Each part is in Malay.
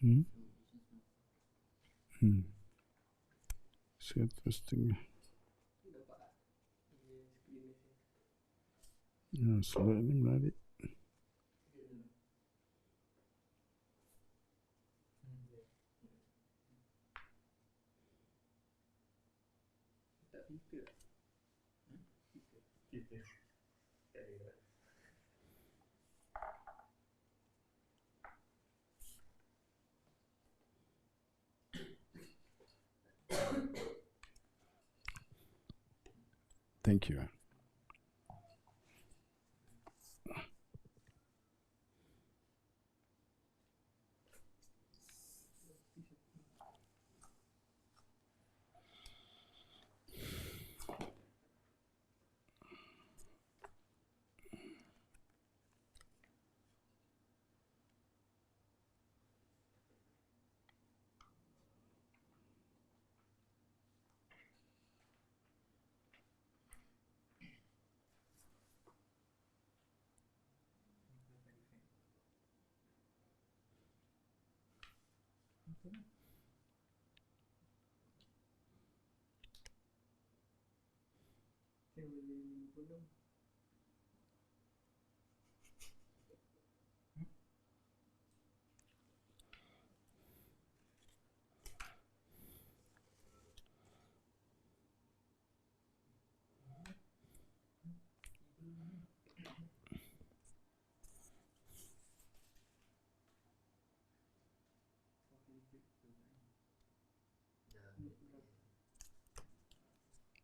Hmm? 1,5. Slide ni menarik. Thank you.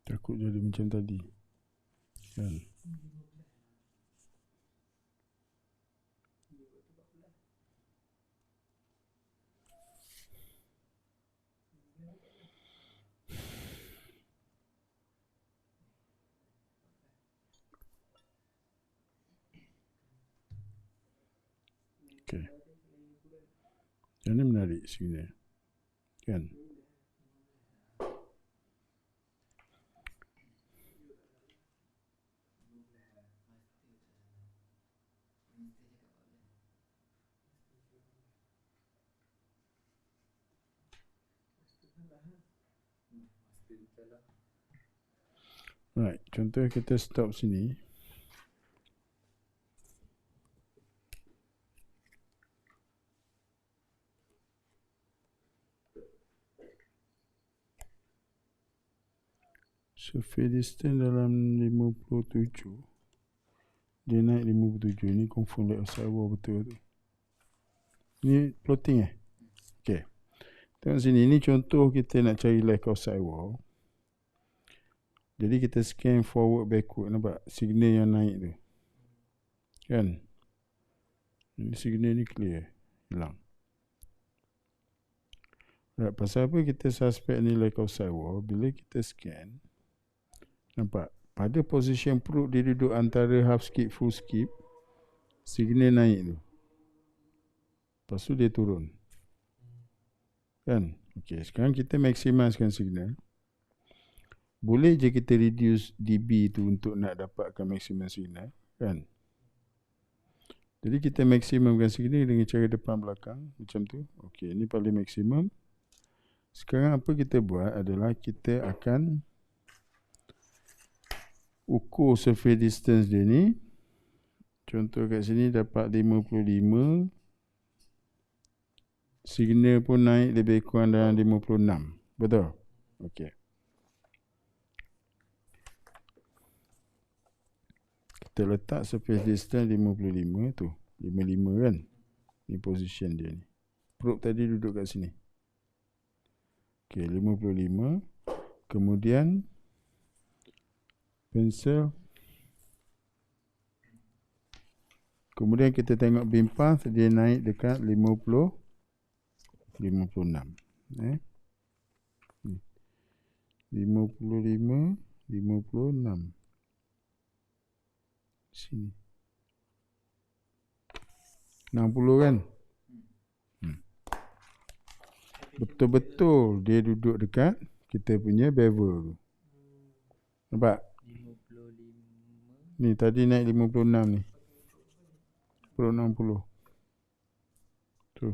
Takut jadi macam tadi. Kan? Okay. Yang ni menarik sebenarnya. Kan? Right, contoh kita stop sini. Survey distance dalam 57. Dia naik 57. Ni confirm lack of sidewall betul tu. Ni plotting Okay. Tengok sini. Ni contoh kita nak cari lack of sidewall. Jadi kita scan forward backward. Nampak signal yang naik tu. Kan? Ini signal ni clear. Hilang. Right, pasal apa kita suspect ni lack of sidewall? Bila kita scan, nampak pada position perut dia duduk antara half skip full skip, signal naik tu. Lepas tu dia turun. Kan? Okay, sekarang kita maximizekan signal. Boleh je kita reduce dB tu untuk nak dapatkan maximum signal. Kan? Jadi kita maksimumkan signal dengan cara depan belakang. Macam tu. Okay, ni paling maksimum. Sekarang apa kita buat adalah kita akan ukur survey distance dia ni. Contoh kat sini dapat 55. Signal pun naik lebih kurang dalam 56. Betul? Okey. Kita letak surface distance 55 tu. 55 kan? Ni position dia ni. Probe tadi duduk kat sini. Okey, 55. Kemudian pencil. Kemudian kita tengok beam path, dia naik dekat 56. 55, 56. Sini. 60 kan? Betul-betul dia duduk dekat kita punya bevel tu. Nampak? 55. Ni tadi naik 56 ni. 60. Tu.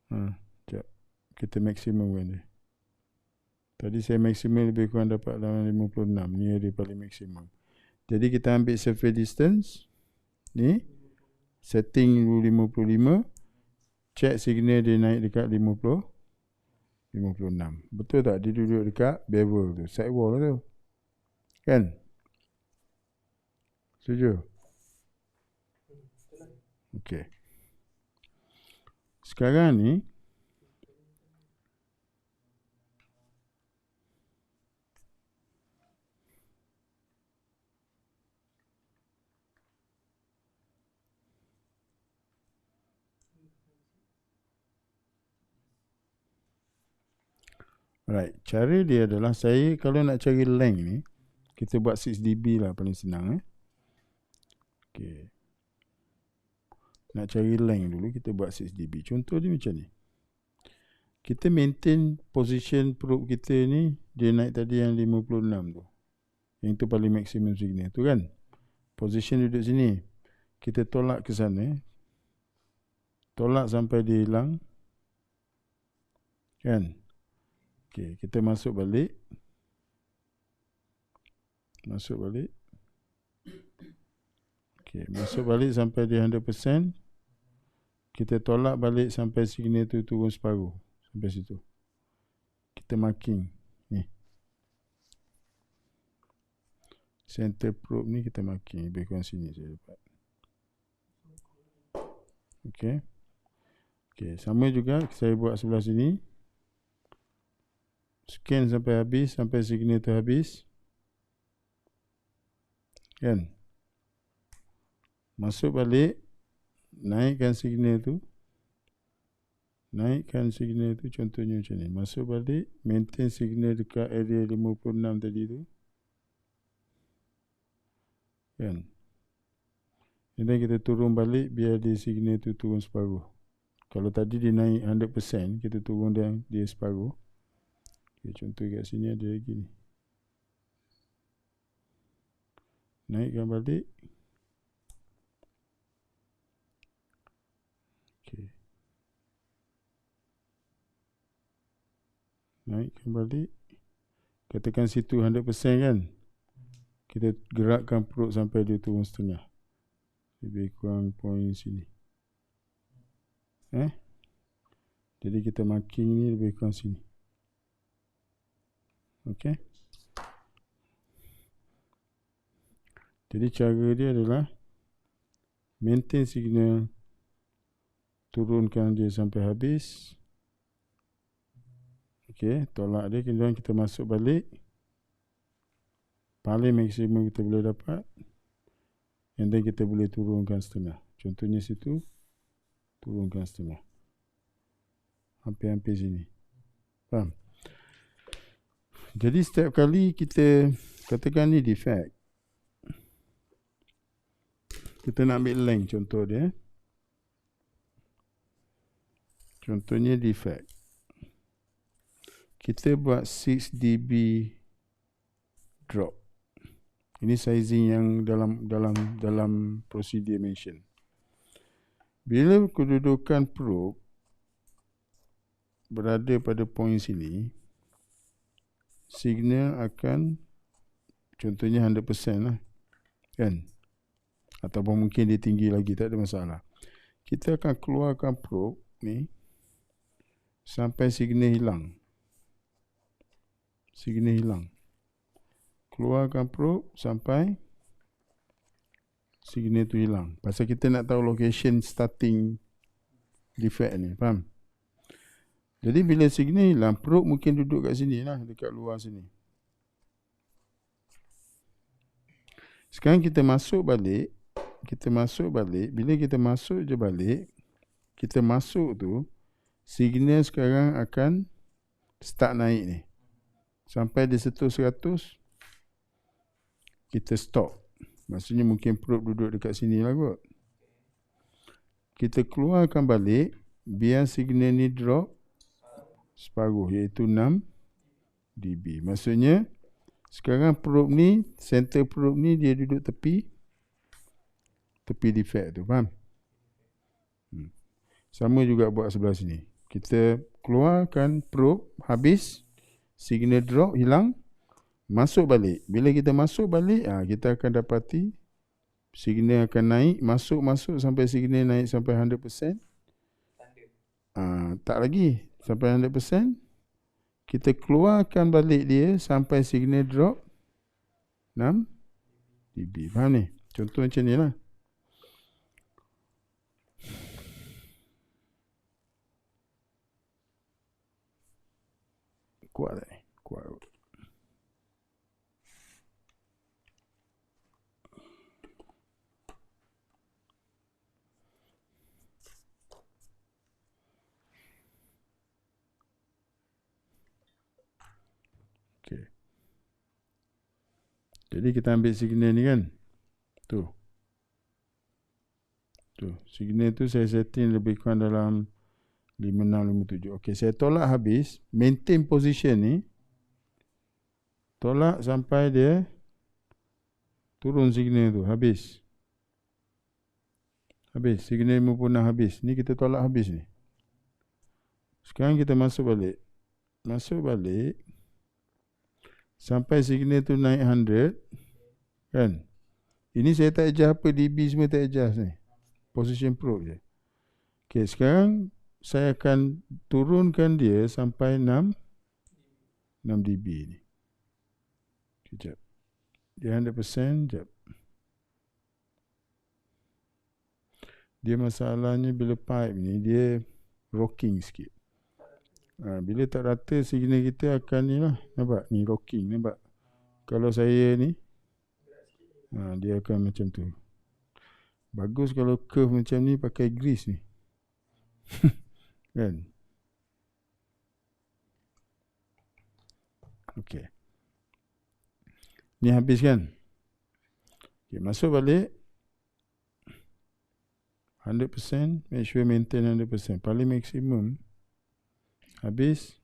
Sekejap. Kita maksimum kan dia. Tadi saya maksimum lebih kurang dapat dalam 56. Ni dia paling maksimum. Jadi kita ambil surface distance. Ni. Setting 55. Check signal dia naik dekat 56. Betul tak? Dia duduk dekat bevel tu. Sidewall tu. Kan? Setuju? Okey. Sekarang ni alright, cara dia adalah saya kalau nak cari length ni, kita buat 6 dB lah paling senang Okay. Nak cari length dulu, kita buat 6 dB. Contoh dia macam ni. Kita maintain position probe kita ni, dia naik tadi yang 56 tu. Yang tu paling maksimum signal tu kan. Position duduk sini. Kita tolak ke sana. Tolak sampai dia hilang. Kan? Okay, kita masuk balik. Okay, masuk balik sampai dia 100%. Kita tolak balik sampai signal tu turun separuh. Sampai situ. Kita marking. Ni. Center probe ni kita marking. Lebih kurang sini saya dapat. Okay. Okay, sama juga saya buat sebelah sini. Scan sampai habis, sampai signal tu habis. Kan? Masuk balik. Naikkan signal tu. Contohnya macam ni. Masuk balik. Maintain signal dekat area 56 tadi tu. Kan? Dan kita turun balik biar dia signal tu turun separuh. Kalau tadi dia naik 100%, kita turun dia separuh. Okay, contoh kat sini ada lagi ni. Naikkan balik. Okay. Naikkan balik. Katakan situ 100% kan. Kita gerakkan probe sampai dia turun setengah. Lebih kurang point sini. Jadi kita marking ni lebih kurang sini. Okay. Jadi cara dia adalah maintain signal, turunkan dia sampai habis. Okay, tolak dia, kemudian kita masuk balik. Paling maksimum kita boleh dapat. And then kita boleh turunkan setengah. Contohnya situ, turunkan setengah. Hampir-hampir sini. Faham? Jadi setiap kali kita katakan ni defect. Kita nak ambil length contoh dia. Contohnya defect. Kita buat 6 dB drop. Ini sizing yang dalam prosedur mention. Bila kedudukan probe berada pada point sini, signal akan contohnya 100% lah. Kan? Ataupun mungkin dia tinggi lagi, tak ada masalah. Kita akan keluarkan probe ni sampai signal hilang. Keluarkan probe sampai signal tu hilang. Pasal kita nak tahu location starting defect ni. Faham? Jadi bila signal hilang, probe mungkin duduk kat sini lah, dekat luar sini. Sekarang kita masuk balik. Bila kita masuk je balik, kita masuk tu, signal sekarang akan start naik ni. Sampai dia sentuh 100, kita stop. Maksudnya mungkin probe duduk dekat sini lah kot. Kita keluarkan balik, biar signal ni drop separuh, iaitu 6 dB. Maksudnya, sekarang probe ni, center probe ni dia duduk tepi defect tu, faham? Sama juga buat sebelah sini. Kita keluarkan probe, habis, signal drop, hilang, masuk balik. Bila kita masuk balik, kita akan dapati signal akan naik, masuk sampai signal naik sampai 100%. Tak lagi, sampai 100%. Kita keluarkan balik dia sampai signal drop 6 dB. Faham ni? Contoh macam ni lah. Kuat tak ni? Kuat. Okay. Jadi kita ambil signal ni kan. Tu. Signal tu saya setting lebih kurang dalam 5657. Okey, saya tolak habis, maintain position ni. Tolak sampai dia turun signal tu, habis. Habis, signal 56 habis. Ni kita tolak habis ni. Sekarang kita masuk balik. Masuk balik. Sampai signal tu naik 100. Kan? Ini saya tak adjust apa, dB semua tak adjust ni. Position probe je. Okey, sekarang saya akan turunkan dia sampai 6 dB ni. Sekejap. Dia 100%, sekejap. Dia masalahnya bila pipe ni, dia rocking sikit. Bila tak rata, signal kita akan ni lah. Nampak? Ni rocking, nampak? Kalau saya ni, dia akan macam tu. Bagus kalau curve macam ni pakai grease ni. Kan? Okey. Ni habis kan? Okay, masuk balik. 100%. Make sure maintain 100%. Paling maksimum. Habis.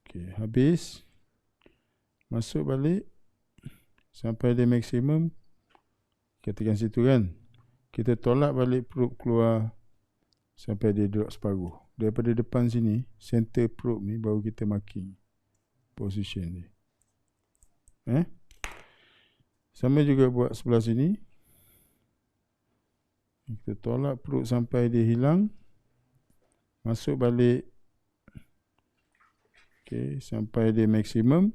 Okay, habis. Masuk balik. Sampai dia maksimum. Katakan situ kan. Kita tolak balik probe keluar. Sampai dia drop separuh. Daripada depan sini, center probe ni baru kita marking position ni. Sama juga buat sebelah sini. Kita tolak probe sampai dia hilang. Masuk balik. Okay, sampai dia maksimum.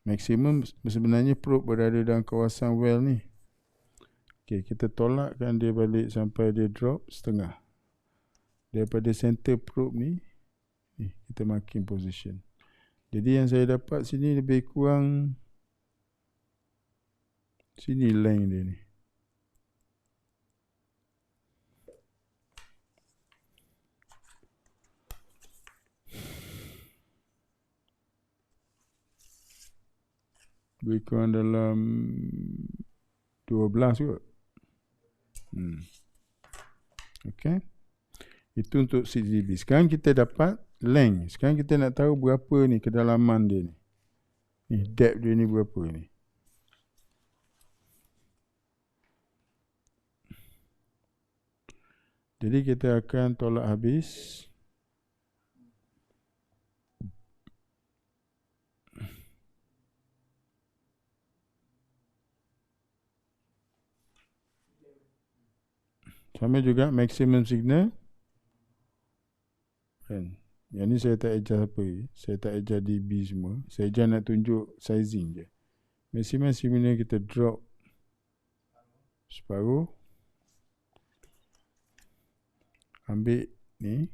Maksimum sebenarnya probe berada dalam kawasan well ni. Okay, kita tolakkan dia balik sampai dia drop setengah. Daripada center probe ni, kita marking position. Jadi yang saya dapat sini lebih kurang sini length dia ni. Lebih kurang dalam 12 kot. Okay. Itu untuk 6 dB. Sekarang kita dapat length. Sekarang kita nak tahu berapa ni kedalaman dia ni. Ni depth dia ni berapa ni. Jadi kita akan tolak habis. Sama juga maximum signal. Kan? Yang ni saya tak adjust apa. Saya tak adjust dB semua. Saya just nak tunjuk sizing je. Maximum signal kita drop separuh. Ambil ni.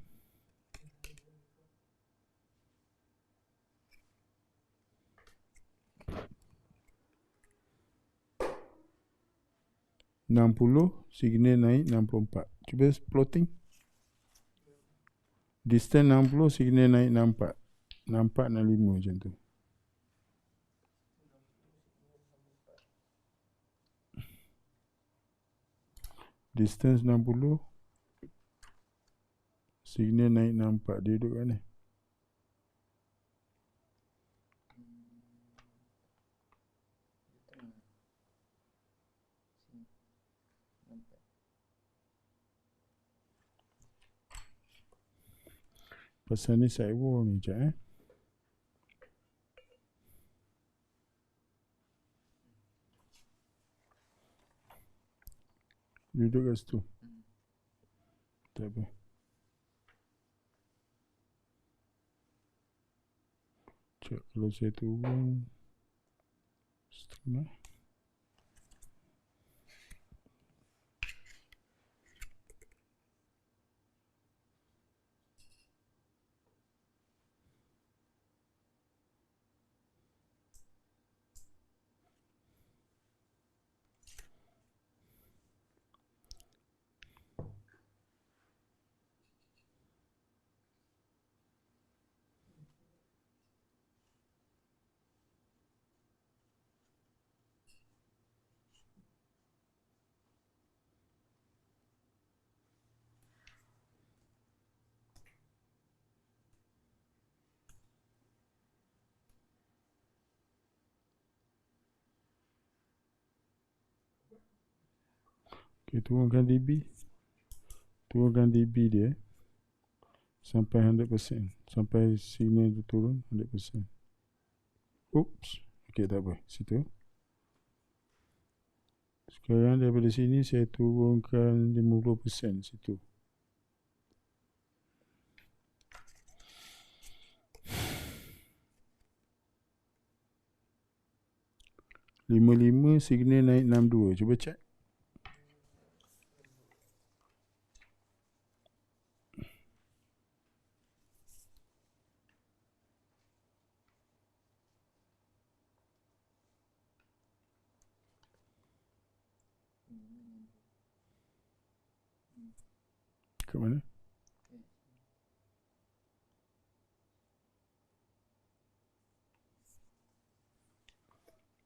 Signal naik 64. Cuba plotting. Distance 60, signal naik 64. 64, 65 macam tu. Distance 60. Signal naik 64. Dia duduk kat mana? Pasal ni sidewall ni sekejap duduk kat situ. Tak apa. Cek kalau saya turun setengah. Okay, turunkan dB. Turunkan dB dia sampai 100%. Sampai signal tu turun 100%. Oops. Okay, tak apa. Situ. Sekarang daripada sini saya turunkan 50% situ. ...55 signal naik 62. Cuba cek. Ke mana?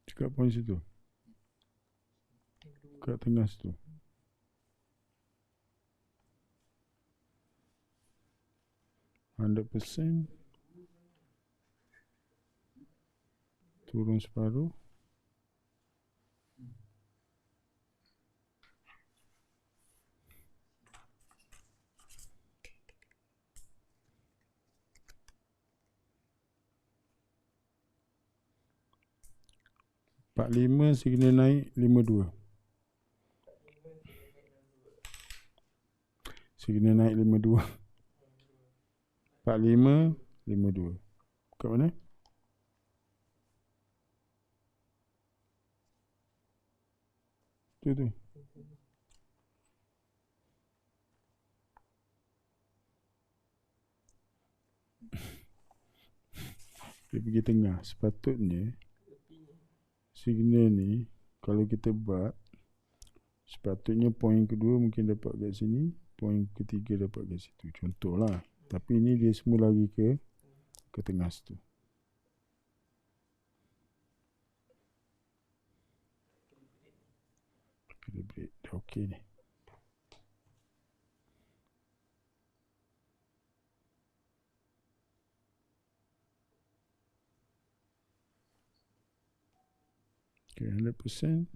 Dekat point situ. Kat tengah situ. %. Turun separuh. ...45 signal naik 52. Signal naik 52. 45 52. Kat mana? Tu. Dia pergi tengah. Sepatutnya signal ni kalau kita buat, sepatutnya point kedua mungkin dapat kat sini, point ketiga dapat kat situ. Contohlah. Tapi ni dia semua lagi ke tengah situ. Calibrate. Dah okey ni. Okay, 100%.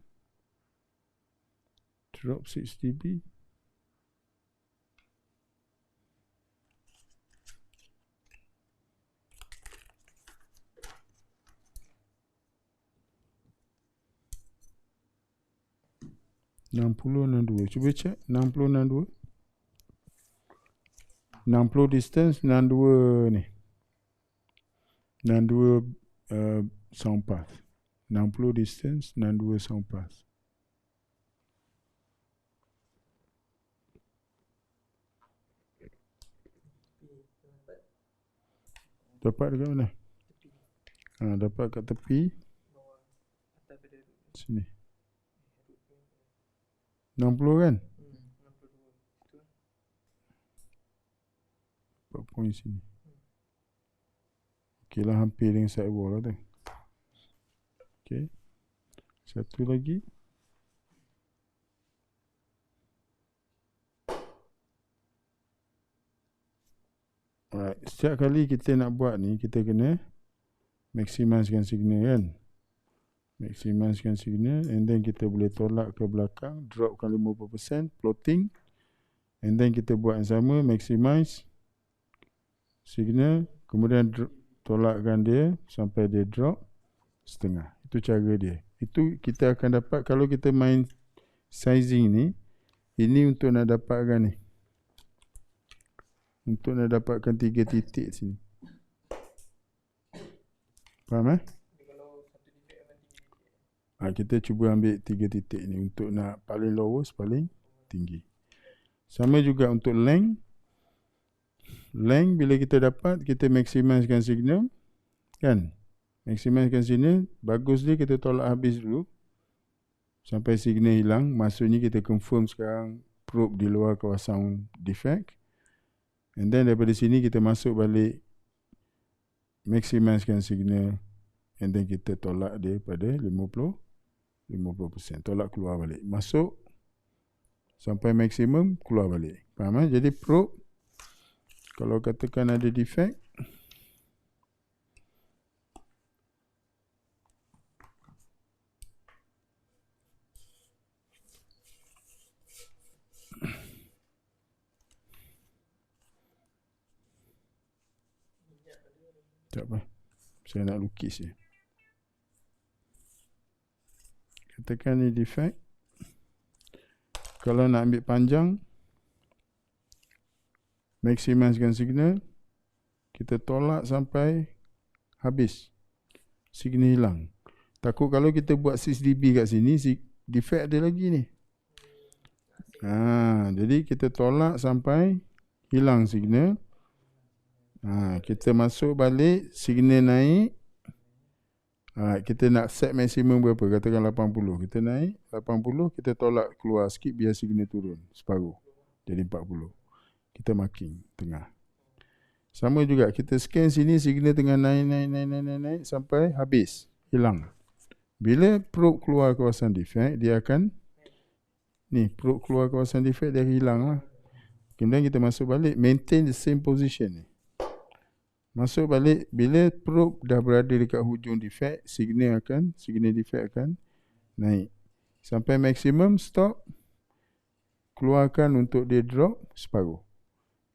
Drop 6 dB. ...60-62. Cuba cek 60-62. 60 distance, 62 ni. 62 sound path. 60 distance, 62 sound path. Dapat dekat mana? Dapat kat tepi. Sini. 60 kan? 4 point sini. Okey lah, hampir dengan sidewall lah tu. Okey. Satu lagi. Alright. Setiap kali kita nak buat ni, kita kena maximizekan signal kan. Maximizekan signal, and then kita boleh tolak ke belakang, dropkan 50%, plotting, and then kita buat yang sama, maximize signal, kemudian tolakkan dia sampai dia drop setengah. Itu cara dia. Itu kita akan dapat kalau kita main sizing ni. Ini untuk nak dapatkan ni. Untuk nak dapatkan 3 titik sini. Faham kita cuba ambil 3 titik ni untuk nak paling lowest, paling tinggi. Sama juga untuk length. Length bila kita dapat, kita maximizekan signal. Kan? Maximizekan signal. Bagus dia kita tolak habis dulu. Sampai signal hilang. Maksudnya kita confirm sekarang probe di luar kawasan defect. And then daripada sini kita masuk balik. Maximizekan signal. And then kita tolak dia pada 50%. Tolak keluar balik. Masuk. Sampai maksimum keluar balik. Faham Jadi probe. Kalau katakan ada defect. Tak apa. Saya nak lukis je. Katakan ni defect. Kalau nak ambil panjang. Maximizekan signal. Kita tolak sampai habis. Signal hilang. Takut kalau kita buat 6 dB kat sini, defect ada lagi ni. Jadi kita tolak sampai hilang signal. Kita masuk balik, signal naik. Kita nak set maksimum berapa? Katakan 80. Kita naik 80, kita tolak keluar sikit biar signal turun separuh. Jadi 40. Kita marking tengah. Sama juga kita scan sini, signal tengah naik sampai habis, hilang. Bila probe keluar kawasan defect, dia akan probe keluar kawasan defect, dia hilang lah. Kemudian kita masuk balik, maintain the same position ni. Masuk balik, bila probe dah berada dekat hujung defect, signal defect akan naik. Sampai maksimum, stop. Keluarkan untuk dia drop separuh.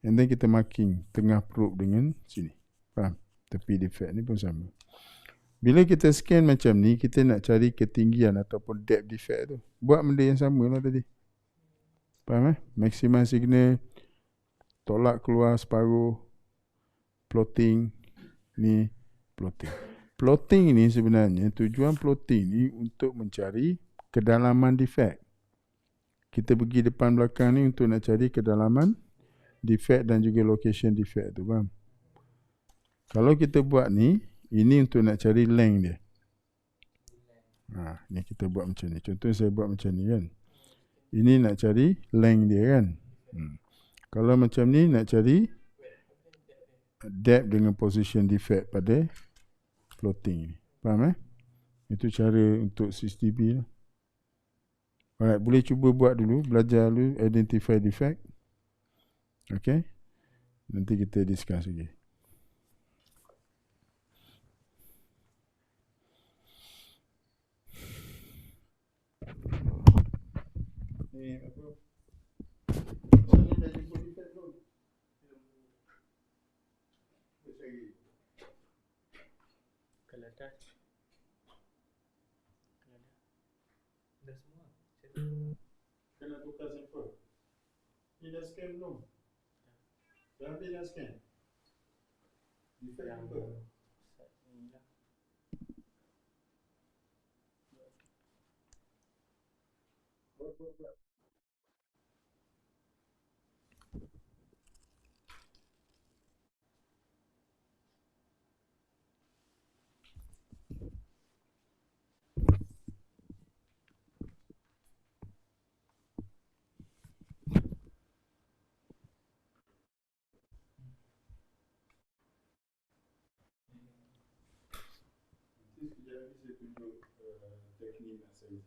And then kita marking tengah probe dengan sini. Faham? Tepi defect ni pun sama. Bila kita scan macam ni, kita nak cari ketinggian ataupun depth defect tu. Buat benda yang sama lah tadi. Faham Maximum signal, tolak keluar separuh. Plotting ni plotting. Plotting ni sebenarnya tujuan plotting ni untuk mencari kedalaman defect. Kita pergi depan belakang ni untuk nak cari kedalaman defect dan juga location defect tu, faham? Kalau kita buat ni, ini untuk nak cari length dia. Ni kita buat macam ni. Contoh saya buat macam ni kan. Ini nak cari length dia kan. Kalau macam ni nak cari depth dengan position defect pada plotting ni. Faham Itu cara untuk 6 dB lah. Alright, boleh cuba buat dulu, belajar dulu, identify defect. Okay. Nanti kita discuss lagi. Ni apa? Saya dah jumpa defect belum? Kalau dah semua. Kena tukar sampel. Ni dah scan belum? Dah habis dah scan? Defect number. Buat. Sekejap lagi saya tunjuk teknik nak saya.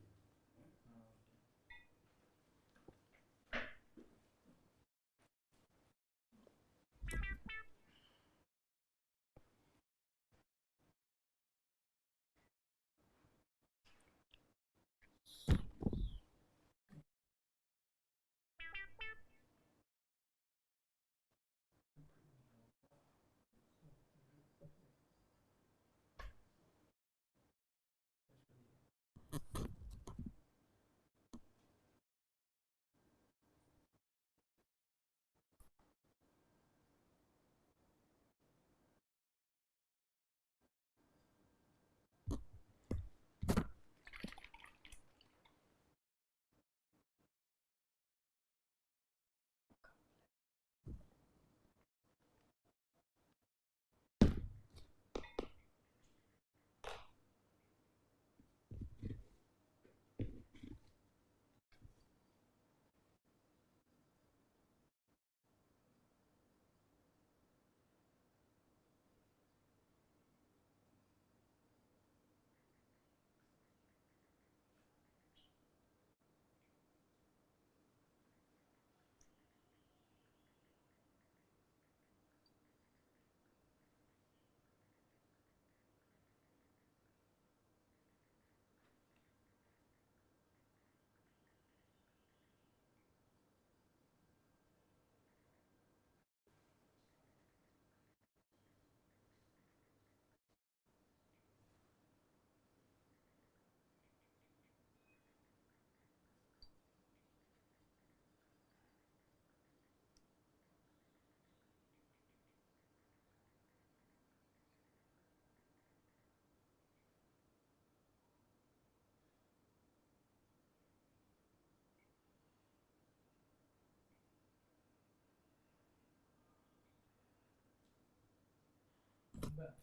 Mbak.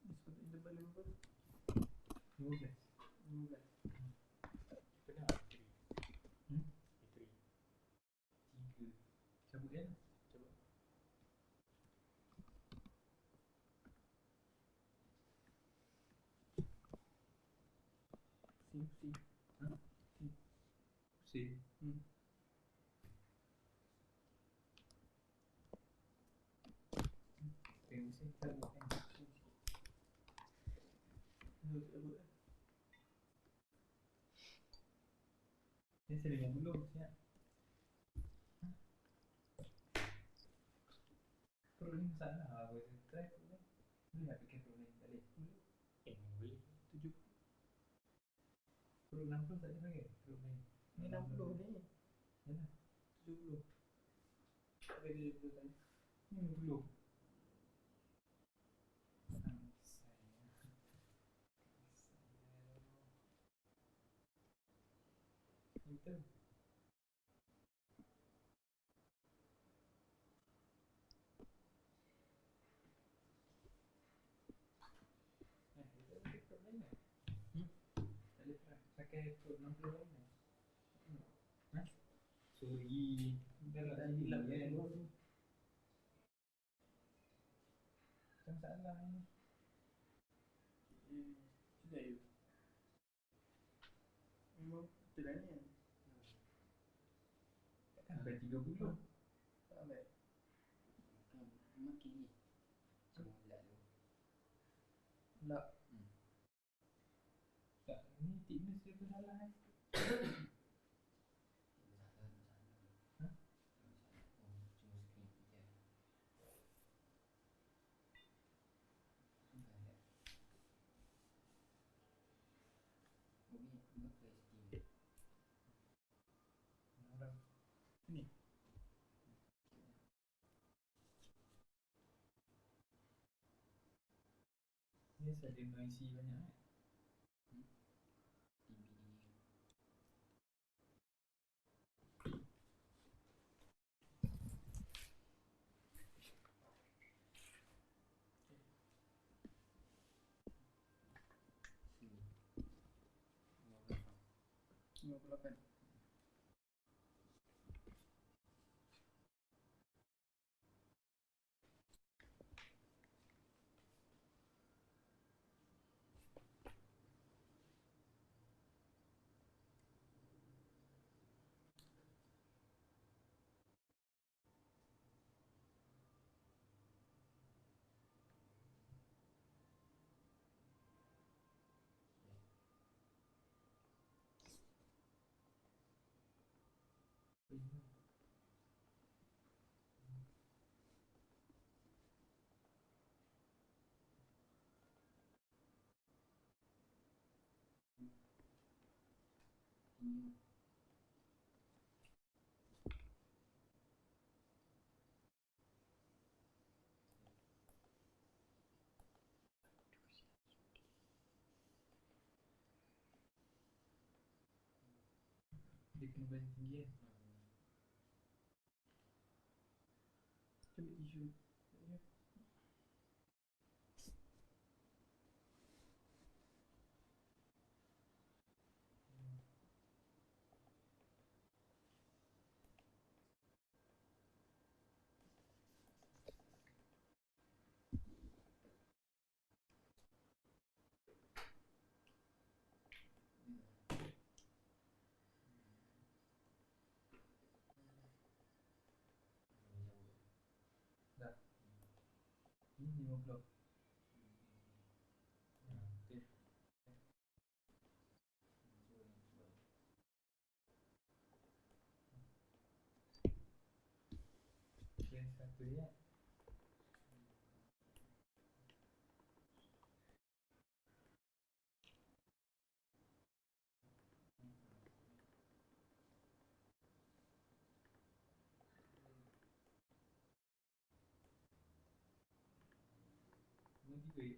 Disebut interval berapa? 15. 15. Pernah A3. A3. 3. Cabut kan? Coba. C. Hah? C. Tengok C. Cabut kan? Sebut. Dia sering dulu siap. Perut ni masalah aku rasa. Try perut ni. Boleh tak fikir perut ni? Tak boleh? Boleh. 70. Perut 60 tak boleh pakai? Perut ni. Ni 60 ni. Yalah. 70. Pakai 70 tadi. Ni 50. Betul. Kita perut lain tak? Tak boleh pakai perut 60 lain tak? Ha? Sorry. Dah lah Tadi sini lah kan. tu. Macam salah ni. Sudah you. Memang betul lah ni kan? Takkan sampai 30. Tak baik. Makin ni semua lak tu. Lak. Tak, ni thickness dia pun salah kan? Ha? Cuma screen je. Bukan tak. Mungkin berapa Steam? Orang ni. Yes, ada noisy banyak kan? TV ni. Sini. Berapa? 58. Ini Dia kena balik tinggi kan? Coba tisu. Ya. Dah. Ni 50. Okey. Yang satu ya. Ini tiga ya.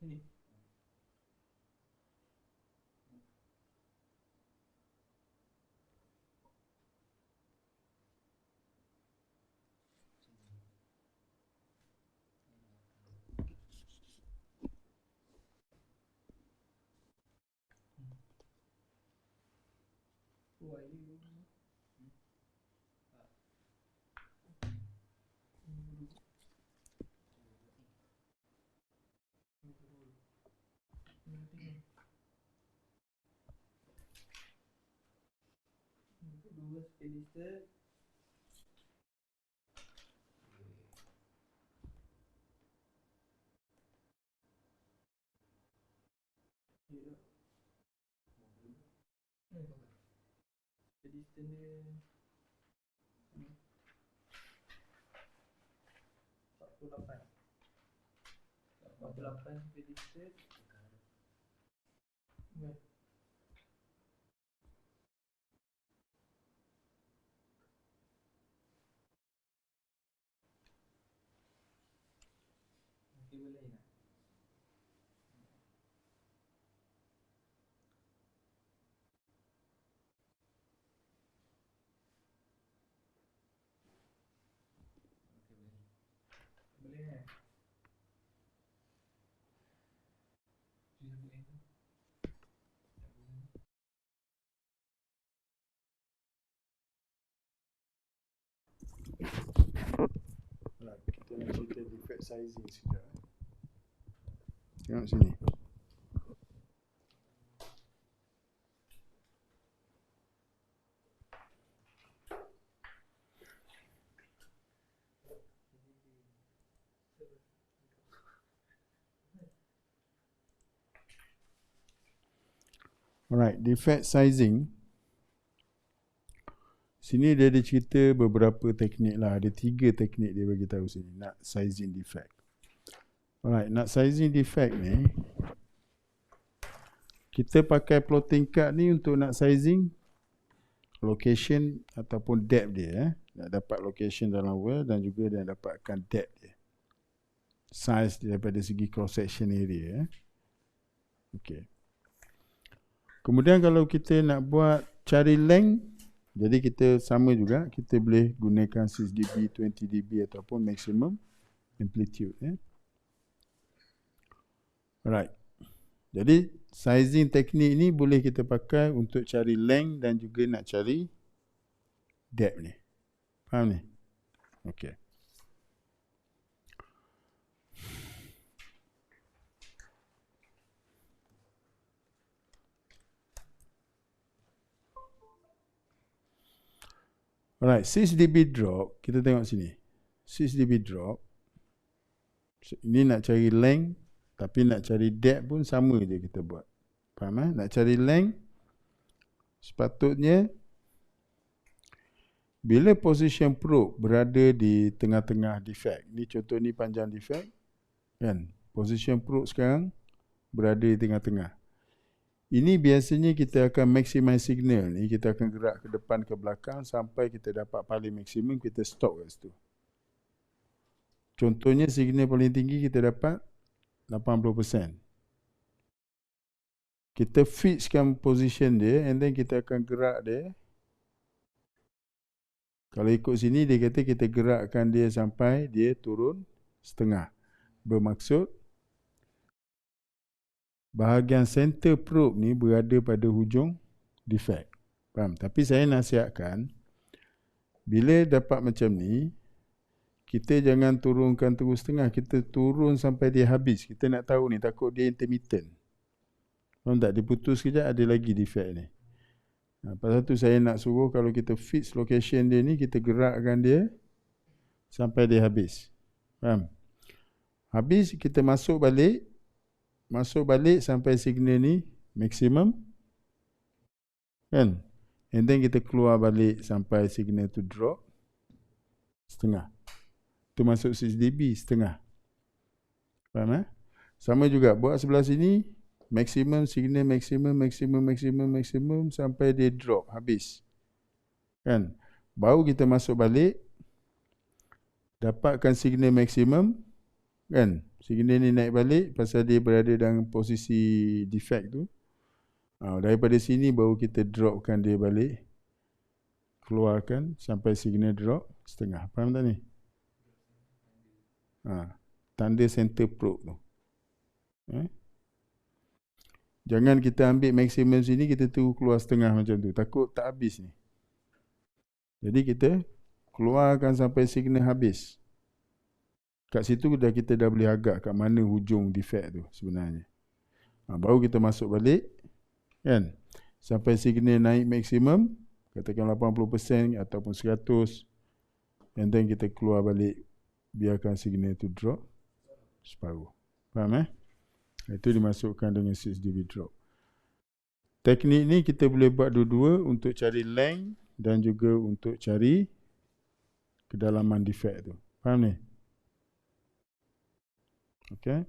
Ini. Wah, ini. Dua steady state. Ya. Steady state ni 48. 48 steady state. Ya. Okey, boleh nak? Boleh kan? Alright, kita nak cerita defect sizing sekejap. Tengok sini. Alright, defect sizing. Sini dia ada cerita beberapa teknik lah. Ada 3 teknik dia bagi tahu sini. Nak sizing defect. Alright, nak sizing defect ni, kita pakai plotting card ni untuk nak sizing location ataupun depth dia. Nak dapat location dalam well dan juga nak dapatkan depth dia. Size dia daripada segi cross section area. Okay. Kemudian kalau kita nak buat cari length, jadi kita sama juga, kita boleh gunakan 6 dB, 20 dB ataupun maximum amplitude. Alright. Jadi sizing teknik ni boleh kita pakai untuk cari length dan juga nak cari depth ni. Faham ni? Okay. Alright, 6 dB drop, kita tengok sini. 6 dB drop. Ini nak cari length, tapi nak cari depth pun sama je kita buat. Faham? Nak cari length, sepatutnya bila position probe berada di tengah-tengah defect. Ni contoh ni panjang defect. Kan? Position probe sekarang berada di tengah-tengah. Ini biasanya kita akan maximize signal ni, kita akan gerak ke depan ke belakang sampai kita dapat paling maksimum, kita stop kat situ. Contohnya signal paling tinggi kita dapat 80%. Kita fixkan position dia and then kita akan gerak dia. Kalau ikut sini dia kata kita gerakkan dia sampai dia turun setengah. Bermaksud bahagian center probe ni berada pada hujung defect. Faham? Tapi saya nasihatkan, bila dapat macam ni, kita jangan turunkan terus setengah. Kita turun sampai dia habis. Kita nak tahu ni, takut dia intermittent. Faham tak? Dia putus sekejap, ada lagi defect ni. Pasal tu saya nak suruh kalau kita fix location dia ni, kita gerakkan dia sampai dia habis. Faham? Habis, kita masuk balik sampai signal ni maksimum, kan? And then kita keluar balik sampai signal tu drop setengah. Tu masuk 6 dB setengah. Faham? Sama juga, buat sebelah sini, maksimum, signal maksimum sampai dia drop, habis. Kan? Baru kita masuk balik, dapatkan signal maksimum, kan? Signal ni naik balik pasal dia berada dalam posisi defect tu. Daripada sini baru kita dropkan dia balik, keluarkan sampai signal drop setengah. Faham tak ni? Tanda center probe tu. Jangan kita ambil maksimum sini, kita tunggu keluar setengah macam tu. Takut tak habis ni. Jadi kita keluarkan sampai signal habis. Kat situ kita dah boleh agak kat mana hujung defect tu sebenarnya. Baru kita masuk balik, kan? Sampai signal naik maksimum, katakan 80% ataupun 100%, and then kita keluar balik, biarkan signal tu drop separuh. Faham Itu dimasukkan dengan 6 dB drop. Teknik ni kita boleh buat dua-dua, untuk cari length dan juga untuk cari kedalaman defect tu. Faham ni? Okay.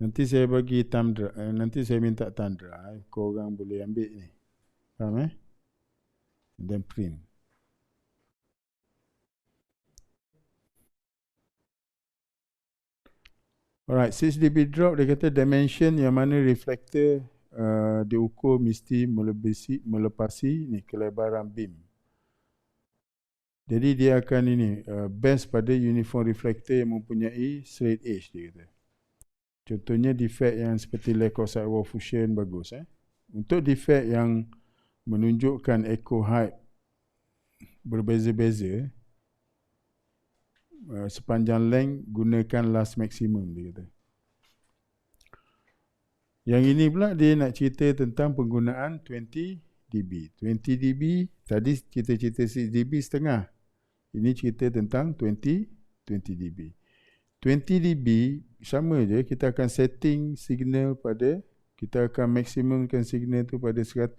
Nanti saya bagi thumb drive, nanti saya minta thumb drive, korang boleh ambil ni. Faham And then print. Alright, 6 dB drop, dia kata dimension yang mana reflector diukur mesti melepasi ni kelebaran beam. Jadi dia akan best pada uniform reflector yang mempunyai straight edge, dia kata. Contohnya defect yang seperti lack of sidewall fusion bagus. Untuk defect yang menunjukkan echo height berbeza-beza, sepanjang length gunakan last maximum, dia kata. Yang ini pula dia nak cerita tentang penggunaan 20 dB. 20 dB, tadi kita cerita 6 dB setengah. Ini cerita tentang 20 dB. 20 dB sama je, kita akan setting signal pada, kita akan maksimumkan signal tu pada 100%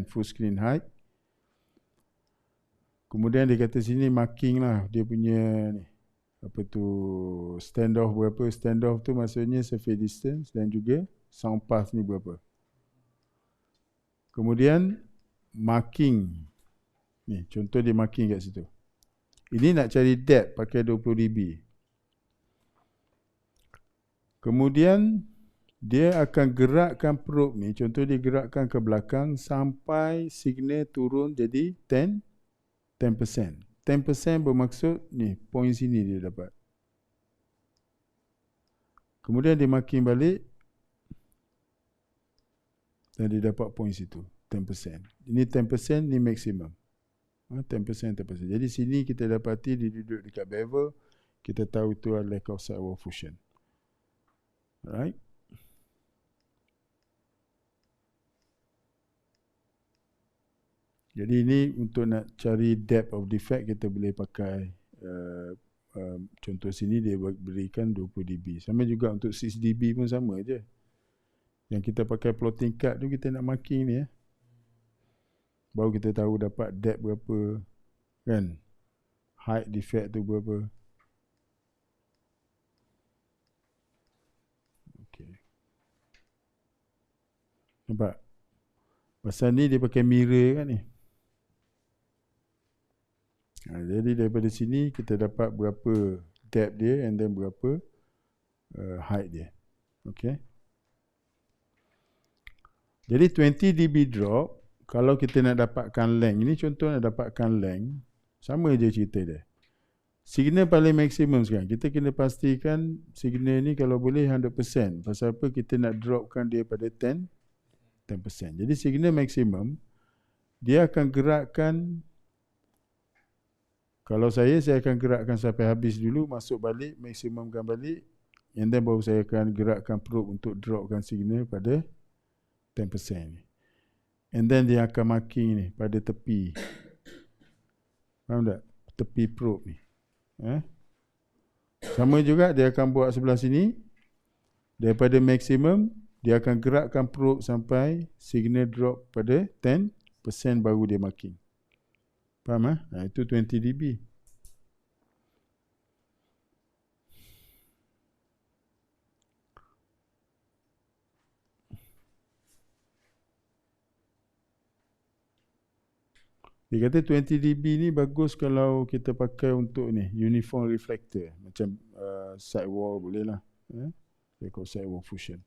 full screen height. Kemudian dia kata sini marking lah dia punya ni, apa tu, standoff berapa. Standoff tu maksudnya surface distance dan juga sound path ni berapa. Kemudian marking ni, contoh dia marking kat situ. Ini nak cari depth pakai 20 dB. Kemudian dia akan gerakkan probe ni, contoh dia gerakkan ke belakang sampai signal turun jadi 10%. 10% bermaksud ni, point sini dia dapat. Kemudian dia marking balik dan dia dapat point situ, 10%. Ini 10%, ni maksimum. 10%. Jadi sini kita dapati dia duduk dekat bevel, kita tahu itu adalah lack of sidewall fusion. Alright. Jadi ini untuk nak cari depth of defect, kita boleh pakai contoh sini dia berikan 20 dB. Sama juga untuk 6 dB pun sama je. Yang kita pakai plotting card tu, kita nak marking ni baru kita tahu dapat depth berapa, kan? Height defect tu berapa. Okey. Nampak? Pasal ni dia pakai mirror kan ni. Jadi daripada sini kita dapat berapa depth dia and then berapa height dia. Okey. Jadi 20 dB drop, kalau kita nak dapatkan length, ini contoh nak dapatkan length, sama je cerita dia. Signal paling maksimum sekarang, kita kena pastikan signal ni kalau boleh 100%. Pasal apa? Kita nak dropkan dia pada 10%. Jadi signal maksimum, dia akan gerakkan, kalau saya akan gerakkan sampai habis dulu, masuk balik, maksimumkan balik, and then baru saya akan gerakkan probe untuk dropkan signal pada 10%. And then dia akan marking ni pada tepi. Faham tak? Tepi probe ni. Sama juga dia akan buat sebelah sini. Daripada maksimum, dia akan gerakkan probe sampai signal drop pada 10%, baru dia marking. Faham Itu 20 dB. Dia kata 20 dB ni bagus kalau kita pakai untuk ni uniform reflector, macam sidewall boleh lah. Dia call sidewall fusion.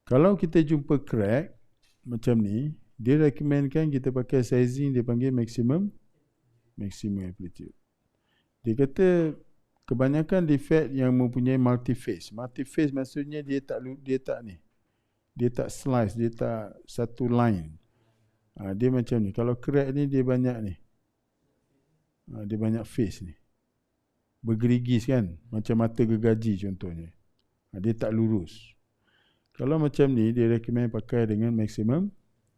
Kalau kita jumpa crack macam ni, dia recommendkan kita pakai sizing dia panggil maximum amplitude. Dia kata kebanyakan defect yang mempunyai multi-phase. Multi-phase maksudnya dia tak slice, dia tak satu line. Dia macam ni. Kalau crack ni dia banyak ni. Dia banyak phase ni. Bergerigis kan, macam mata gergaji contohnya. Dia tak lurus. Kalau macam ni, dia recommend pakai dengan maximum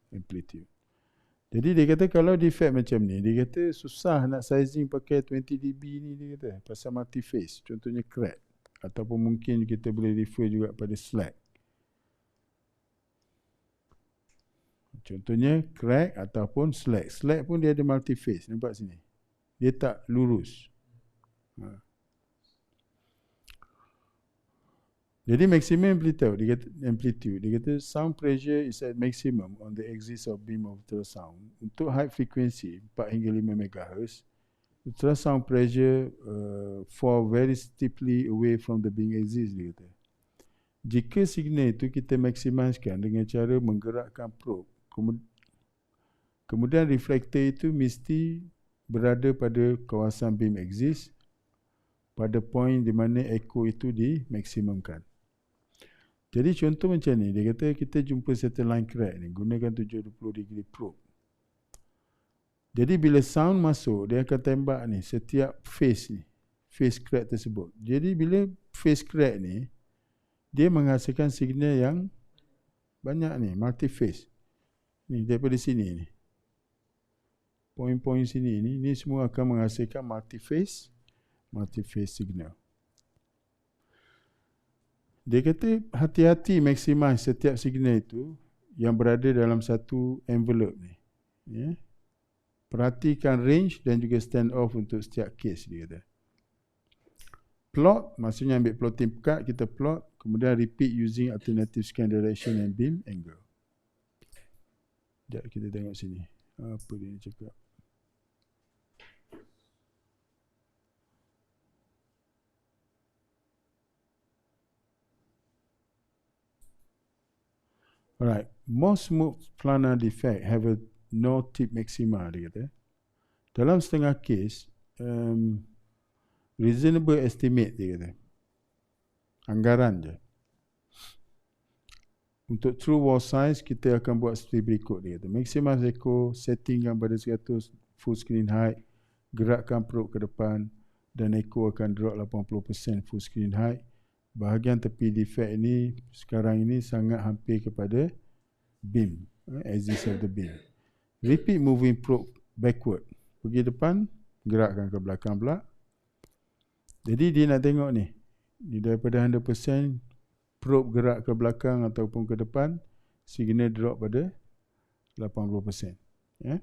amplitude. Jadi dia kata kalau defect macam ni, dia kata susah nak sizing pakai 20 dB ni, dia kata pasal multi-phase, contohnya crack, ataupun mungkin kita boleh refer juga pada slack. Contohnya crack ataupun slack. Slack pun dia ada multi-phase, nampak sini. Dia tak lurus. Jadi maximum amplitude, dia kata sound pressure is at maximum on the axis of beam of ultrasound. Untuk high frequency 4 hingga 5 MHz, ultrasound pressure fall very steeply away from the beam axis, dia kata. Jika signal itu kita maksimalkan dengan cara menggerakkan probe, kemudian reflektor itu mesti berada pada kawasan beam axis pada point di mana echo itu dimaksimumkan. Jadi contoh macam ni, dia kata kita jumpa satu line crack ni, gunakan 720 degree probe. Jadi bila sound masuk, dia akan tembak ni setiap phase ni, phase crack tersebut. Jadi bila phase crack ni, dia menghasilkan signal yang banyak ni, multi-phase. Ni daripada sini ni. Poin-poin sini ni semua akan menghasilkan multi-phase signal. Dia kata hati-hati maximize setiap signal itu yang berada dalam satu envelope ni. Ya. Perhatikan range dan juga stand off untuk setiap case, dia kata. Plot, maksudnya ambil plotting card, kita plot, kemudian repeat using alternative scan direction and beam angle. Sekejap kita tengok sini. Apa dia cakap? Alright, most smooth planar defect have a no tip maxima, dia kata. Dalam setengah case, reasonable estimate, dia kata. Anggaran je. Untuk true wall size, kita akan buat seperti berikut, dia kata. Maximize echo, settingkan pada 100 full screen height, gerakkan probe ke depan, dan echo akan drop 80% full screen height. Bahagian tepi defect ini sekarang ini sangat hampir kepada beam, axis of the beam. Repeat moving probe backward. Pergi depan, gerakkan ke belakang pula. Jadi dia nak tengok ni. Di daripada 100% probe gerak ke belakang ataupun ke depan, signal drop pada 80%. Ya.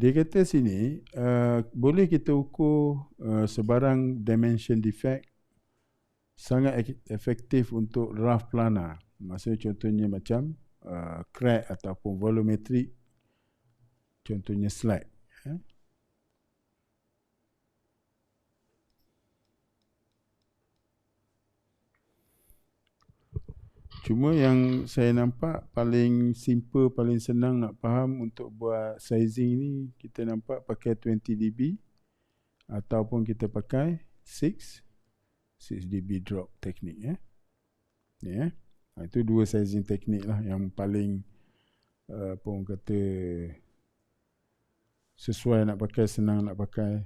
Dia kata sini, boleh kita ukur sebarang dimension defect sangat efektif untuk rough planar. Maksudnya contohnya macam crack ataupun volumetric, contohnya slack. Cuma yang saya nampak paling simple, paling senang nak faham untuk buat sizing ni, kita nampak pakai 20 dB ataupun kita pakai 6 dB drop teknik. Itu dua sizing teknik lah yang paling apa orang kata sesuai nak pakai, senang nak pakai.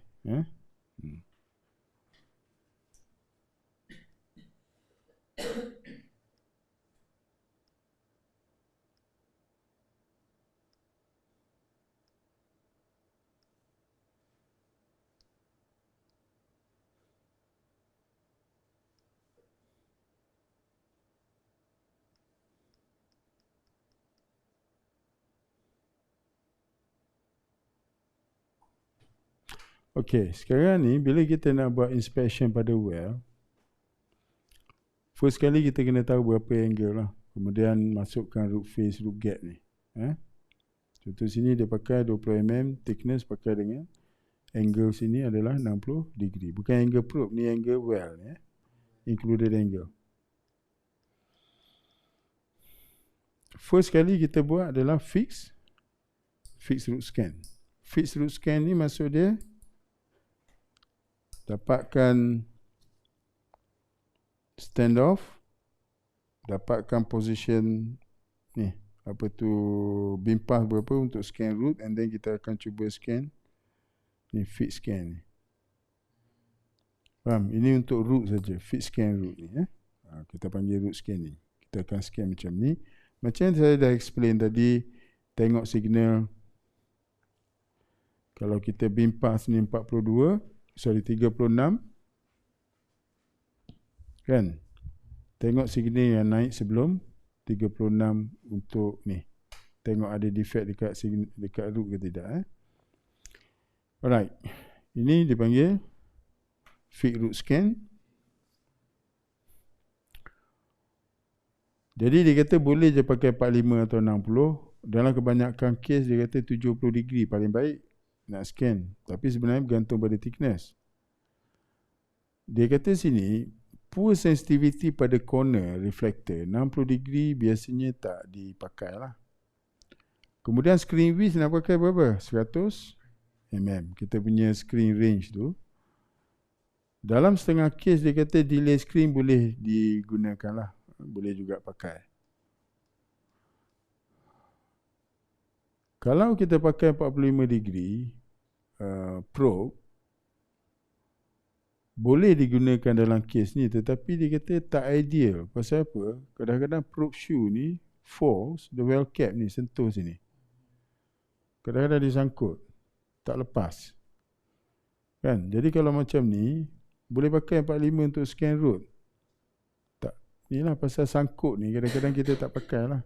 Okey, sekarang ni bila kita nak buat inspection pada well, first kali kita kena tahu berapa angle lah. Kemudian masukkan root face, root gap ni. Contoh sini dia pakai 20 mm, thickness pakai dengan angle sini adalah 60 degree. Bukan angle probe, ni angle well, included angle. First kali kita buat adalah fixed root scan. Fixed root scan ni maksud dia dapatkan standoff, dapatkan position ni, apa tu, beam path berapa untuk scan root, and then kita akan cuba scan ni, fit scan ni. Faham? Ini untuk root saja, fit scan root ni. Kita panggil root scan ni. Kita akan scan macam ni. Macam saya dah explain tadi, tengok signal. Kalau kita beam path ni 36, kan? Tengok signal yang naik sebelum 36 untuk ni. Tengok ada defect dekat root ke tidak. Alright. Ini dipanggil fixed root scan. Jadi dia kata boleh je pakai 45 atau 60. Dalam kebanyakan kes dia kata 70 degree paling baik nak scan. Tapi sebenarnya bergantung pada thickness. Dia kata sini, poor sensitivity pada corner reflector 60 degree biasanya tak dipakai lah. Kemudian screen width nak pakai berapa? 100 mm. Kita punya screen range tu. Dalam setengah kes dia kata delay screen boleh digunakan lah. Boleh juga pakai. Kalau kita pakai 45 degree probe, boleh digunakan dalam kes ni, tetapi dia kata tak ideal. Pasal apa? Kadang-kadang probe shoe ni falls, the well cap ni sentuh sini. Kadang-kadang disangkut, tak lepas. Kan? Jadi kalau macam ni, boleh pakai 45 untuk scan root. Tak. Inilah pasal sangkut ni, kadang-kadang kita tak pakai lah.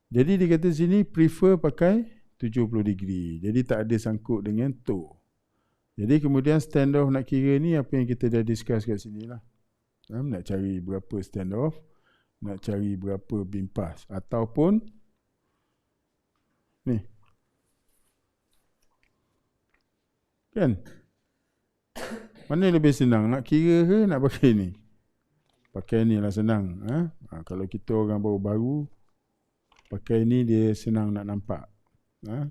Jadi dia kata sini prefer pakai 70 degree. Jadi tak ada sangkut dengan toe. Jadi kemudian standoff nak kira ni apa yang kita dah discuss kat sini lah. Nak cari berapa standoff, nak cari berapa beam path. Ataupun ni. Kan? Mana lebih senang? Nak kira ke nak pakai ni? Pakai ni lah senang. Kalau kita orang baru-baru, pakai ni dia senang nak nampak.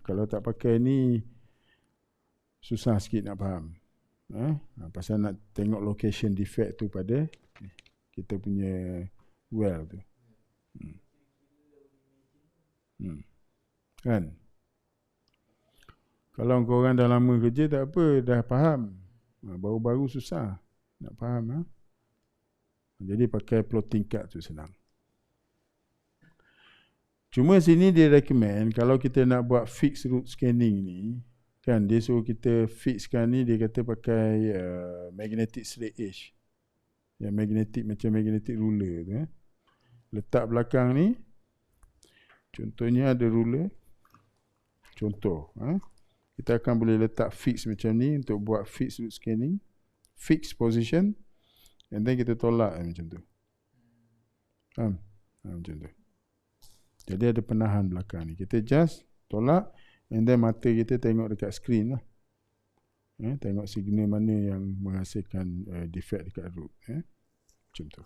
Kalau tak pakai ni susah sikit nak faham. Pasal nak tengok location defect tu pada kita punya well tu. Kan? Kalau korang dah lama kerja tak apa, dah faham. Baru-baru susah nak faham. Jadi pakai plotting card tu senang. Cuma sini dia recommend kalau kita nak buat fixed root scanning ni, kan dia suruh kita fixkan ni, dia kata pakai magnetic straight edge. Yang magnetic macam magnetic ruler tu. Letak belakang ni, contohnya ada ruler. Contoh, kita akan boleh letak fix macam ni untuk buat fixed root scanning, fixed position, and then kita tolak macam tu. Macam tu. Jadi ada penahan belakang ni. Kita just tolak, and then mata kita tengok dekat screen lah. Tengok signal mana yang menghasilkan defect dekat root. Macam tu.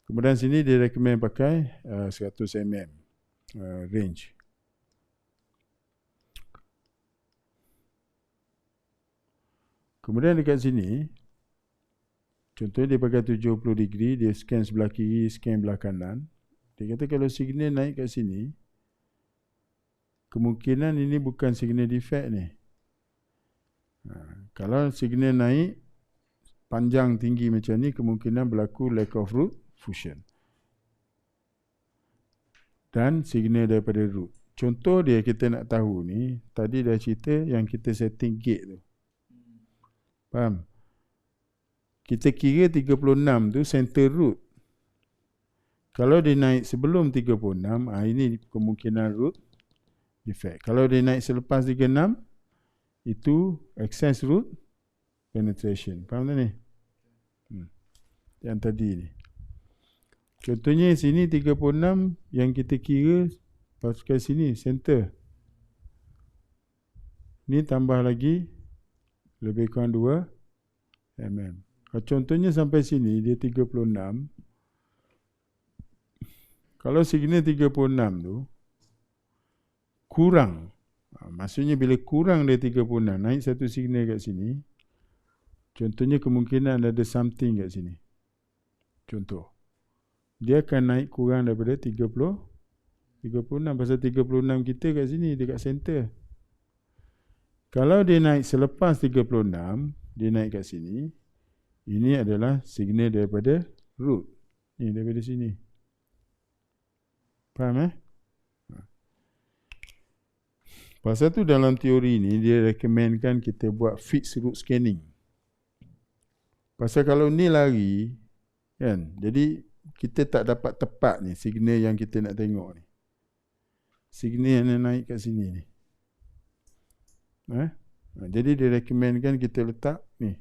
Kemudian sini dia recommend pakai 100 mm range. Kemudian dekat sini, contohnya dia pakai 70 degree, dia scan sebelah kiri, scan belah kanan. Dia kata kalau signal naik kat sini, kemungkinan ini bukan signal defect ni. Kalau signal naik, panjang tinggi macam ni, kemungkinan berlaku lack of root fusion. Dan signal daripada root. Contoh dia kita nak tahu ni, tadi dah cerita yang kita setting gate tu. Faham? Kita kira 36 tu center root. Kalau dia naik sebelum 36, ini kemungkinan root defect. Kalau dia naik selepas 36, itu excess root penetration. Faham tak ni? yang tadi ni. Contohnya sini 36 yang kita kira pakai sini center. Ni tambah lagi lebih kurang 2 mm. Kalau contohnya sampai sini dia 36. Kalau signal 36 tu kurang, maksudnya bila kurang dari 36, naik satu signal kat sini, contohnya kemungkinan ada something kat sini. Contoh, dia akan naik kurang daripada 36 pasal 36 kita kat sini dekat center. Kalau dia naik selepas 36, dia naik kat sini, ini adalah signal daripada root. Ni daripada sini. Faham Pasal tu dalam teori ni dia recommendkan kita buat fixed root scanning. Pasal kalau ni lari kan, jadi kita tak dapat tepat ni signal yang kita nak tengok ni. Signal yang naik kat sini ni. Jadi dia recommendkan kita letak ni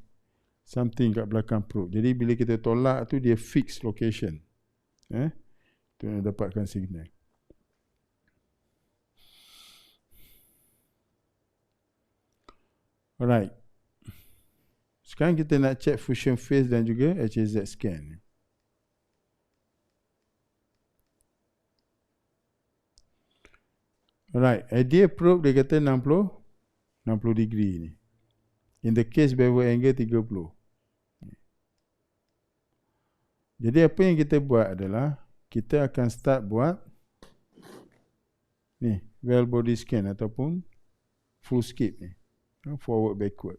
something kat belakang probe. Jadi bila kita tolak tu dia fixed location. Tu nak dapatkan signal. Alright. Sekarang kita nak check fusion phase dan juga HZ scan. Alright, ideal probe dia kata 60 degree ni. In the case bevel angle 30. Jadi apa yang kita buat adalah kita akan start buat ni well body scan ataupun full skip ni, forward backward.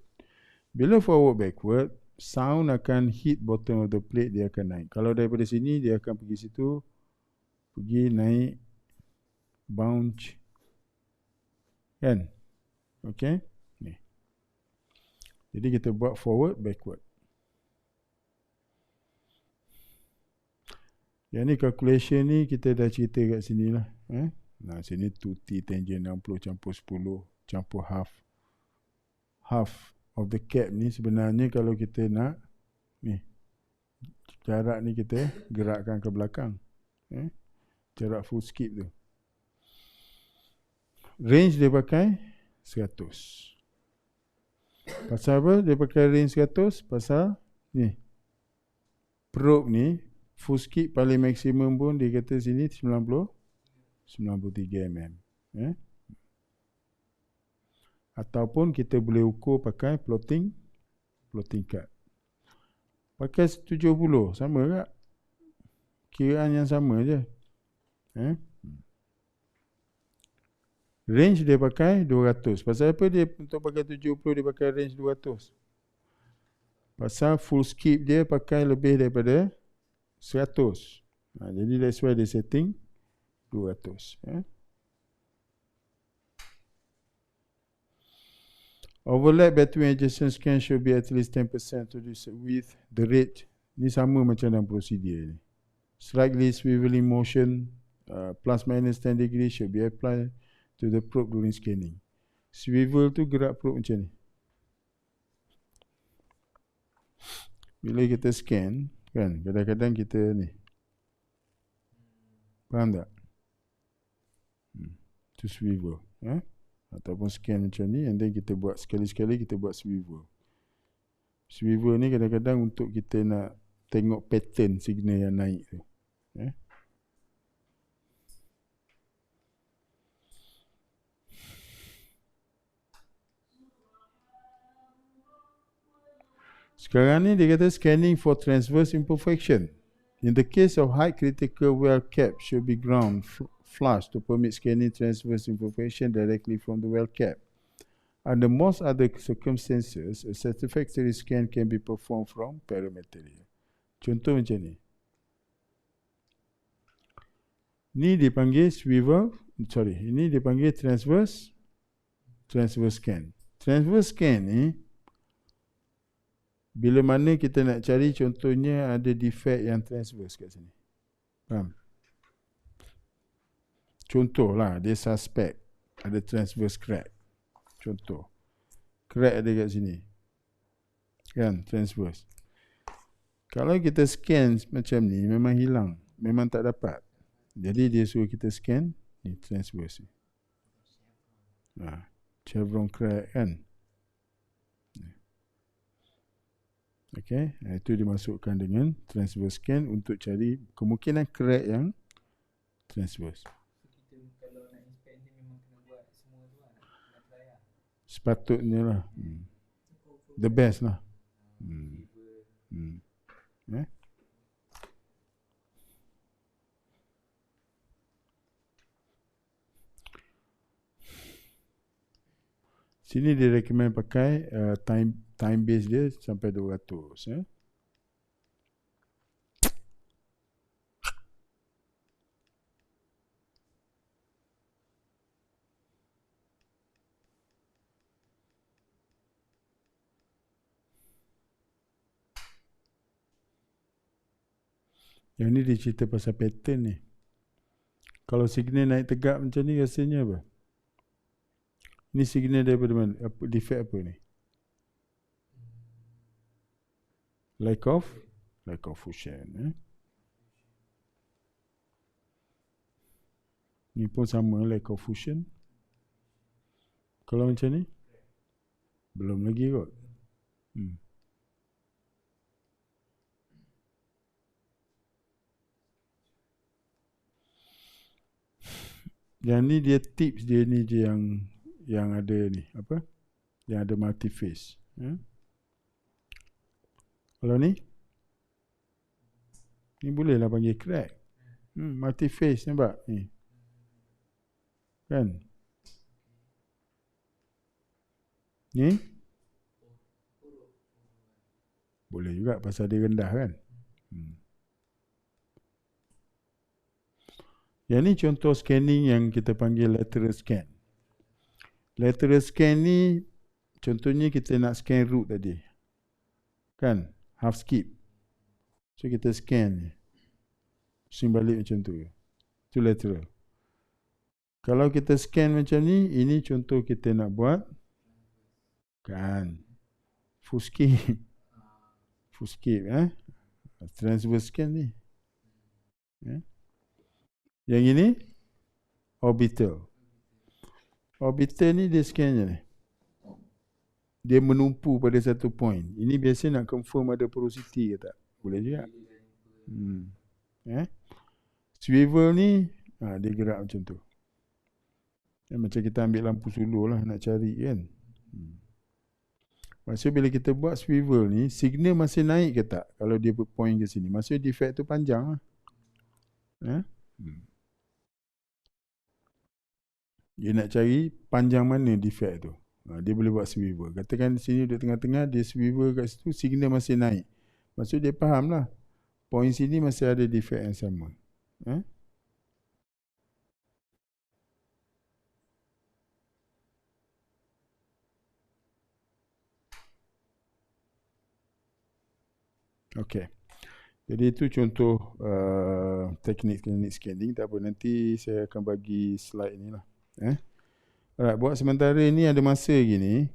Bila forward backward, sound akan hit bottom of the plate, dia akan naik. Kalau daripada sini dia akan pergi situ, pergi naik, bounce, kan? Okay, ni. Jadi kita buat forward backward. Yang ni calculation ni kita dah cerita kat sini lah. Nah, sini 2T tangent 60 campur 10 campur half of the cap ni sebenarnya kalau kita nak ni jarak ni kita gerakkan ke belakang. Jarak full skip tu. Range dia pakai 100. Pasal apa dia pakai range 100? Pasal ni probe ni full skip paling maksimum pun dia kata sini 93 mm. Ataupun kita boleh ukur pakai plotting cut. Pakai 70 sama tak? Kiraan yang sama je. Range dia pakai 200. Pasal apa dia untuk pakai 70 dia pakai range 200? Pasal full skip dia pakai lebih daripada 100. Jadi that's why dia setting 200. Overlap between adjacent scan should be at least 10% to this with the rate. Ni sama macam dalam prosedur ni. Slightly swiveling motion plus minus 10 degree should be applied to the probe during scanning. Swivel tu gerak probe macam ni. Bila kita scan, kan, kadang-kadang kita ni. Faham tak? To swivel. Ataupun scan macam ni, and then kita buat sekali-sekali kita buat swivel. Swivel ni kadang-kadang untuk kita nak tengok pattern signal yang naik tu. Sekarang ni dia kata scanning for transverse imperfection. In the case of high critical well cap should be ground flush to permit scanning transverse imperfection directly from the well cap. Under most other circumstances, a satisfactory scan can be performed from parametry. Contoh macam ni. Ni dipanggil swivel, ini dipanggil transverse scan. Transverse scan ni bila mana kita nak cari contohnya ada defect yang transverse kat sini. Faham? Contoh lah, dia suspect ada transverse crack. Contoh. Crack ada kat sini. Kan, transverse. Kalau kita scan macam ni memang hilang, memang tak dapat. Jadi dia suruh kita scan ni transverse ni. Chevron crack kan. Okey, itu dimasukkan dengan transverse scan untuk cari kemungkinan crack yang transverse. So kita kalau nak inspect ni memang kena buat semua tu lah, nak try lah. Sepatutnya lah. The best lah. Sini dia recommend pakai time base dia sampai 200. Yang ni dia cerita pasal pattern ni. Kalau signal naik tegak macam ni rasanya apa? Ni signal daripada mana? Defect apa ni? Lack of fusion. Ni pun sama, lack of fusion. Kalau macam ni? Belum lagi kot. Yang ni dia tips dia ni je yang ada ni, apa? Yang ada multi phase. Kalau ni bolehlah panggil crack. Multi phase nampak ni. Kan? Ni boleh juga pasal dia rendah kan. Yang ni contoh scanning yang kita panggil lateral scan. Lateral scan ni contohnya kita nak scan root tadi. Kan? Half skip. So kita scan. Pusing balik macam tu. Itu lateral. Kalau kita scan macam ni, ini contoh kita nak buat. Kan? Full skip. Full skip. Transverse scan ni. Yang ini orbital. Orbital ni dia scan je ni. Dia menumpu pada satu point. Ini biasa nak confirm ada porosity ke tak? Boleh juga. Swivel ni dia gerak macam tu. Macam kita ambil lampu suluh lah nak cari kan. Maksudnya bila kita buat swivel ni, signal masih naik ke tak? Kalau dia point ke sini. Maksudnya defect tu panjang lah. Dia nak cari panjang mana defect tu. Dia boleh buat swivel. Katakan sini duduk tengah-tengah, dia swivel kat situ, signal masih naik. Maksud dia faham lah. Point sini masih ada defect yang sama. Okey. Jadi itu contoh teknik scanning. Tak apa, nanti saya akan bagi slide ni lah. Alright, buat sementara ni ada masa gini.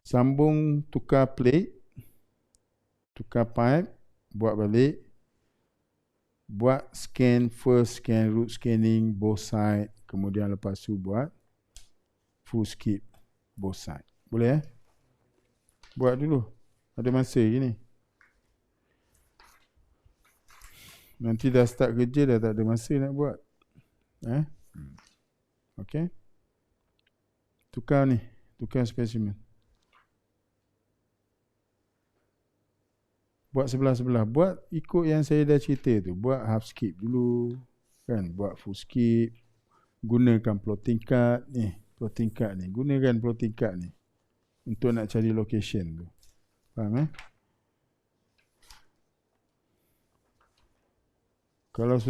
Sambung tukar plate, tukar pipe, buat balik. Buat scan first, scan root scanning both side. Kemudian lepas tu buat full skip both side. Boleh Buat dulu. Ada masa gini. Nanti dah start kerja dah tak ada masa nak buat. Okey. Tukar ni, tukar spesimen. Buat sebelah-sebelah. Buat ikut yang saya dah cerita tu. Buat half skip dulu. Kan? Buat full skip. Gunakan plotting card ni. Plotting card ni. Gunakan plotting card ni. Untuk nak cari location tu. Faham Kalau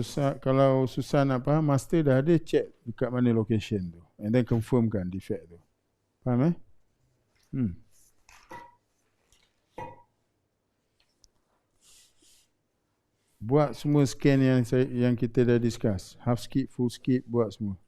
susah nak faham, master dah ada check dekat mana location tu. And then confirmkan defect tu. Faham Buat semua scan yang kita dah discuss. Half skip, full skip, buat semua.